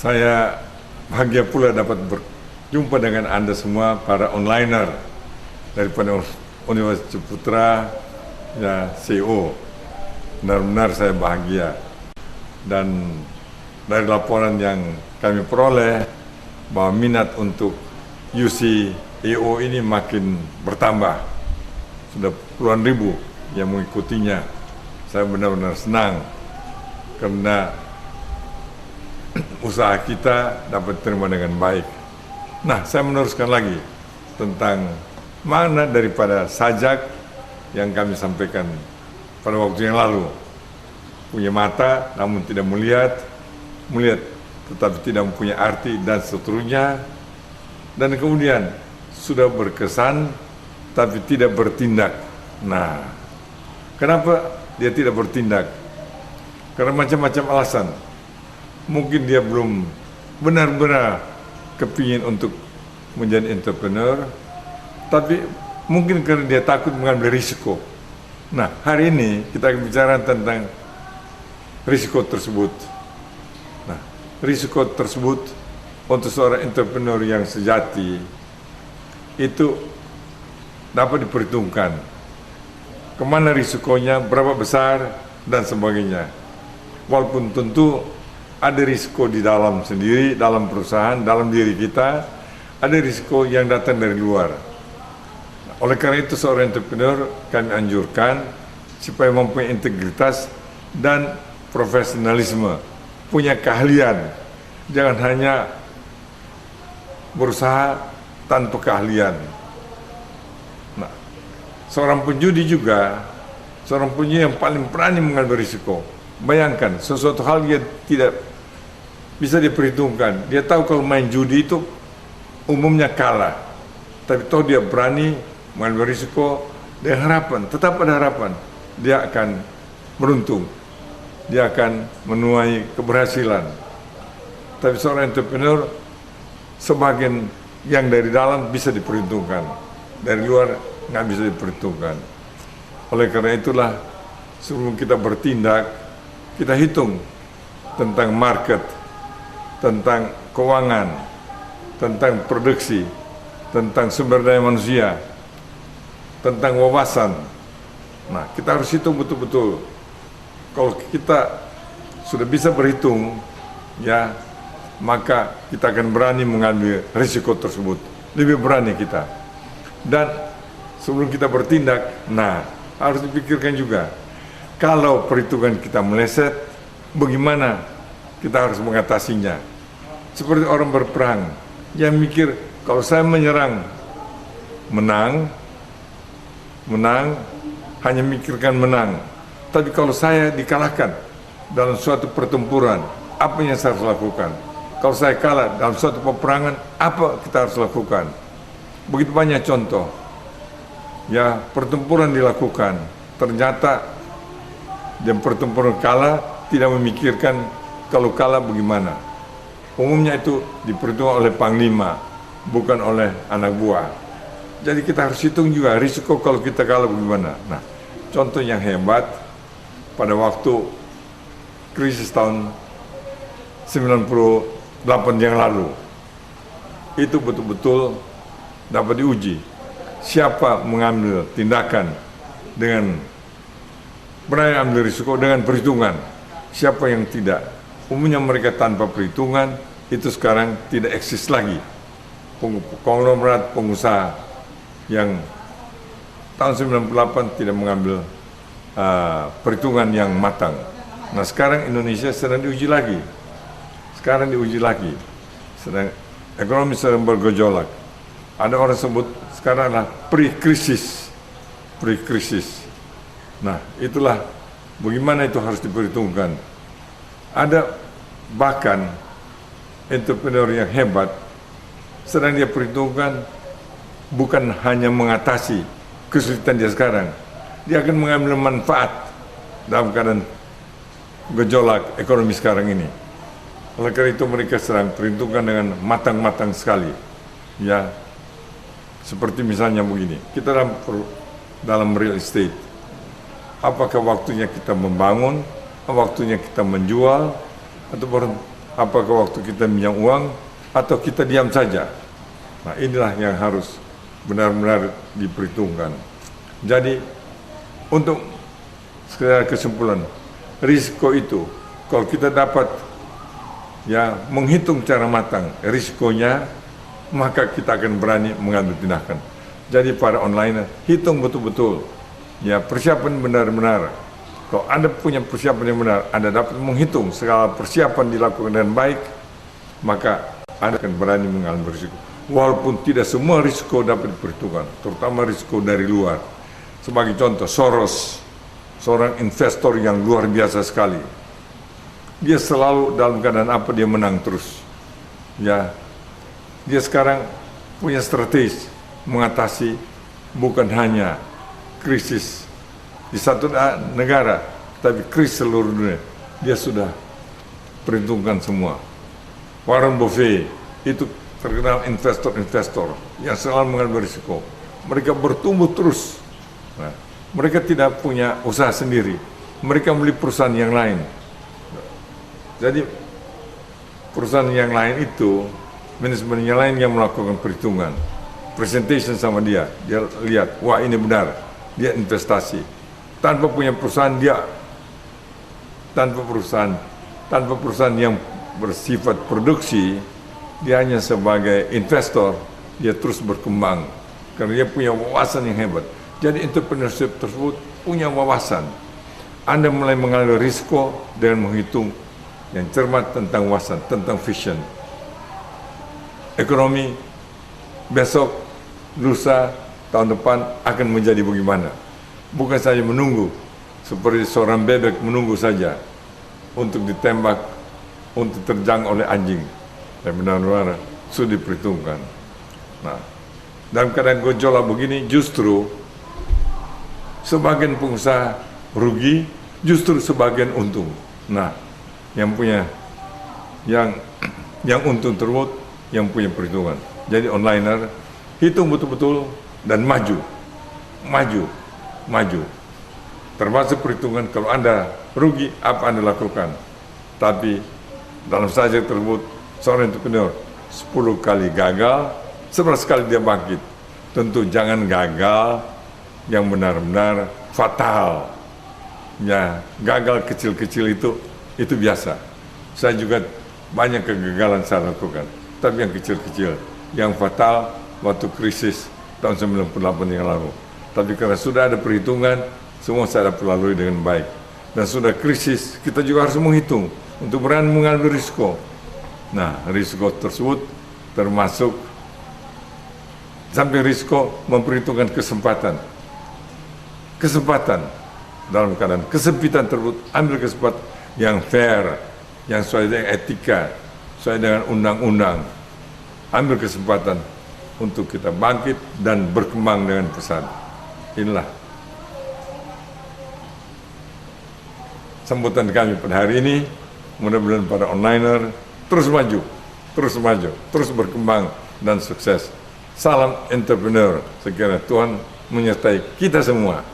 Saya bahagia pula dapat berjumpa dengan Anda semua para onliner daripada Universitas Ciputra, ya CEO. Benar-benar saya bahagia. Dan dari laporan yang kami peroleh bahwa minat untuk UC-EO ini makin bertambah. Sudah puluhan ribu yang mengikutinya. Saya benar-benar senang karena usaha kita dapat diterima dengan baik. Nah, saya meneruskan lagi tentang makna daripada sajak yang kami sampaikan pada waktu yang lalu. Punya mata namun tidak melihat, melihat tetapi tidak mempunyai arti dan seterusnya. Dan kemudian sudah berkesan tapi tidak bertindak. Nah, kenapa dia tidak bertindak? Karena macam-macam alasan. Mungkin dia belum benar-benar kepingin untuk menjadi entrepreneur, tapi mungkin karena dia takut mengambil risiko. Nah, hari ini kita akan bicara tentang risiko tersebut. Nah, risiko tersebut untuk seorang entrepreneur yang sejati itu dapat diperhitungkan. Kemana risikonya, berapa besar, dan sebagainya. Walaupun tentu ada risiko di dalam sendiri, dalam perusahaan, dalam diri kita, ada risiko yang datang dari luar. Oleh karena itu seorang entrepreneur kami anjurkan supaya mempunyai integritas dan profesionalisme, punya keahlian. Jangan hanya berusaha tanpa keahlian. Nah, seorang penjudi juga, seorang penjudi yang paling berani mengambil risiko. Bayangkan, sesuatu hal yang tidak bisa diperhitungkan. Dia tahu kalau main judi itu umumnya kalah, tapi toh dia berani mengambil risiko dengan harapan, tetap ada harapan, dia akan beruntung, dia akan menuai keberhasilan. Tapi seorang entrepreneur, sebagian yang dari dalam bisa diperhitungkan, dari luar nggak bisa diperhitungkan. Oleh karena itulah, sebelum kita bertindak, kita hitung tentang market, tentang keuangan, tentang produksi, tentang sumber daya manusia, tentang wawasan. Nah, kita harus hitung betul-betul. Kalau kita sudah bisa berhitung, ya, maka kita akan berani mengambil risiko tersebut. Lebih berani kita. Dan sebelum kita bertindak, nah, harus dipikirkan juga. Kalau perhitungan kita meleset, bagaimana kita harus mengatasinya? Seperti orang berperang, yang mikir kalau saya menyerang, menang, hanya mikirkan menang. Tapi kalau saya dikalahkan dalam suatu pertempuran, apa yang saya harus lakukan? Kalau saya kalah dalam suatu peperangan, apa kita harus lakukan? Begitu banyak contoh. Ya, pertempuran dilakukan, ternyata dan pertempuran kalah tidak memikirkan kalau kalah bagaimana. Umumnya itu diperhitungkan oleh panglima, bukan oleh anak buah. Jadi kita harus hitung juga risiko kalau kita kalah bagaimana. Nah, contoh yang hebat pada waktu krisis tahun 98 yang lalu, itu betul-betul dapat diuji. Siapa mengambil tindakan dengan berani ambil risiko dengan perhitungan, siapa yang tidak. Umumnya mereka tanpa perhitungan, itu sekarang tidak eksis lagi. Konglomerat pengusaha yang tahun 98 tidak mengambil perhitungan yang matang. Nah, sekarang Indonesia sedang diuji lagi. Sedang ekonomi sedang bergejolak. Ada orang sebut sekarang adalah pre-krisis. Nah, itulah bagaimana itu harus diperhitungkan. Ada bahkan entrepreneur yang hebat, sedang dia perhitungkan bukan hanya mengatasi kesulitan dia sekarang, dia akan mengambil manfaat dalam keadaan gejolak ekonomi sekarang ini. Oleh karena itu mereka sedang perhitungkan dengan matang-matang sekali. Ya, seperti misalnya begini, kita dalam real estate, apakah waktunya kita membangun, waktunya kita menjual, atau Apakah waktu kita minjam uang atau kita diam saja? Nah, inilah yang harus benar-benar diperhitungkan. Jadi, untuk sekedar kesimpulan, risiko itu, kalau kita dapat menghitung cara matang risikonya, maka kita akan berani mengambil tindakan. Jadi para online, hitung betul-betul, persiapan benar-benar. Kalau Anda punya persiapan yang benar, Anda dapat menghitung segala persiapan dilakukan dengan baik, maka Anda akan berani mengambil risiko. Walaupun tidak semua risiko dapat diperhitungkan, terutama risiko dari luar. Sebagai contoh, Soros, seorang investor yang luar biasa sekali. Dia selalu dalam keadaan apa, dia menang terus. Dia sekarang punya strategi mengatasi bukan hanya krisis di satu negara, tapi krisis seluruh dunia. Dia sudah perhitungkan semua. Warren Buffett itu terkenal investor-investor yang selalu mengambil risiko. Mereka bertumbuh terus. Nah, mereka tidak punya usaha sendiri. Mereka beli perusahaan yang lain. Jadi perusahaan yang lain itu, manajemen yang lain yang melakukan perhitungan, presentation sama dia lihat, wah ini benar, dia investasi. Tanpa punya perusahaan, tanpa perusahaan yang bersifat produksi, dia hanya sebagai investor, dia terus berkembang, karena dia punya wawasan yang hebat. Jadi entrepreneurship tersebut punya wawasan. Anda mulai mengambil risiko dengan menghitung yang cermat tentang wawasan, tentang vision. Ekonomi besok, lusa, tahun depan akan menjadi bagaimana. Bukan saja menunggu, seperti seorang bebek menunggu saja untuk ditembak, untuk terjang oleh anjing. Dan benar-benar sudah diperhitungkan. Nah, dalam keadaan gejolak begini, justru sebagian pengusaha rugi, justru sebagian untung. Nah, yang untung tersebut yang punya perhitungan. Jadi onliner hitung betul-betul dan maju. Termasuk perhitungan kalau Anda rugi, apa Anda lakukan. Tapi dalam saja tersebut, seorang entrepreneur 10 kali gagal, 11 kali dia bangkit. Tentu jangan gagal yang benar-benar fatal. Gagal kecil-kecil itu biasa. Saya juga banyak kegagalan saya lakukan. Tapi yang kecil-kecil, yang fatal waktu krisis tahun 98 yang lalu. Tapi karena sudah ada perhitungan, semua saya dapat lalui dengan baik. Dan sudah krisis, kita juga harus menghitung untuk berani mengambil risiko. Nah, risiko tersebut termasuk samping risiko memperhitungkan kesempatan. Kesempatan dalam keadaan kesempitan tersebut, ambil kesempatan yang fair, yang sesuai dengan etika, sesuai dengan undang-undang. Ambil kesempatan untuk kita bangkit dan berkembang dengan pesat. Inilah sambutan kami pada hari ini. Mudah-mudahan para onliner terus maju, terus berkembang dan sukses. Salam entrepreneur. Sekiranya Tuhan menyertai kita semua.